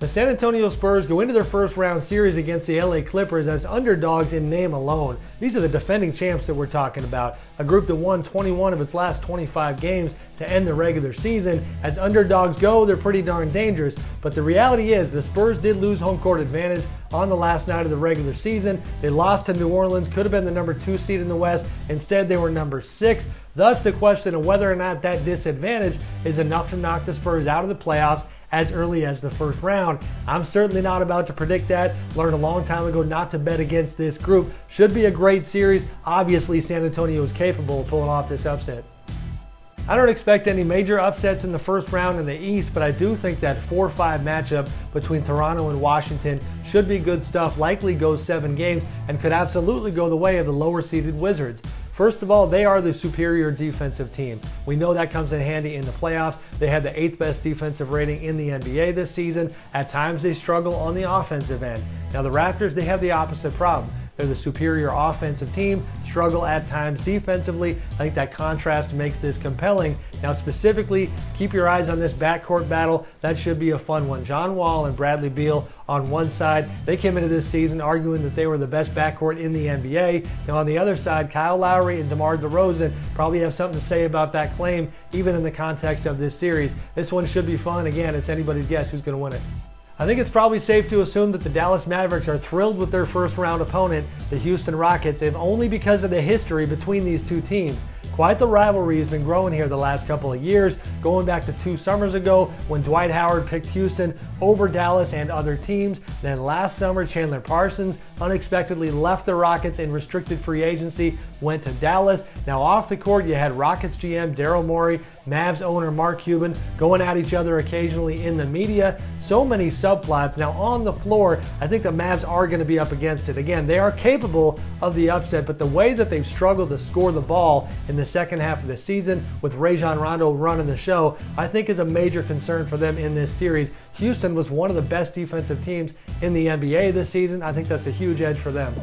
The San Antonio Spurs go into their first round series against the LA Clippers as underdogs in name alone. These are the defending champs that we're talking about, a group that won 21 of its last 25 games to end the regular season. As underdogs go, they're pretty darn dangerous, but the reality is the Spurs did lose home court advantage on the last night of the regular season. They lost to New Orleans, could have been the number 2 seed in the West. Instead, they were number 6. Thus, the question of whether or not that disadvantage is enough to knock the Spurs out of the playoffs as early as the first round. I'm certainly not about to predict that. Learned a long time ago not to bet against this group. Should be a great series. Obviously, San Antonio is capable of pulling off this upset. I don't expect any major upsets in the first round in the East, but I do think that 4-5 matchup between Toronto and Washington should be good stuff, likely goes 7 games, and could absolutely go the way of the lower-seeded Wizards. First of all, they are the superior defensive team. We know that comes in handy in the playoffs. They had the 8th best defensive rating in the NBA this season. At times they struggle on the offensive end. Now the Raptors, they have the opposite problem. They're the superior offensive team, struggle at times defensively. I think that contrast makes this compelling. Now specifically, keep your eyes on this backcourt battle. That should be a fun one. John Wall and Bradley Beal on one side. They came into this season arguing that they were the best backcourt in the NBA. Now on the other side, Kyle Lowry and DeMar DeRozan probably have something to say about that claim, even in the context of this series. This one should be fun. Again, it's anybody's guess who's going to win it. I think it's probably safe to assume that the Dallas Mavericks are thrilled with their first round opponent, the Houston Rockets, if only because of the history between these two teams. Quite the rivalry has been growing here the last couple of years, going back to 2 summers ago when Dwight Howard picked Houston over Dallas and other teams. Then last summer, Chandler Parsons unexpectedly left the Rockets in restricted free agency, went to Dallas. Now off the court, you had Rockets GM Daryl Morey, Mavs owner Mark Cuban going at each other occasionally in the media. So many subplots. Now on the floor, I think the Mavs are going to be up against it. Again, they are capable of the upset, but the way that they've struggled to score the ball in the second half of the season with Rajon Rondo running the show, I think is a major concern for them in this series. Houston was one of the best defensive teams in the NBA this season. I think that's a huge edge for them.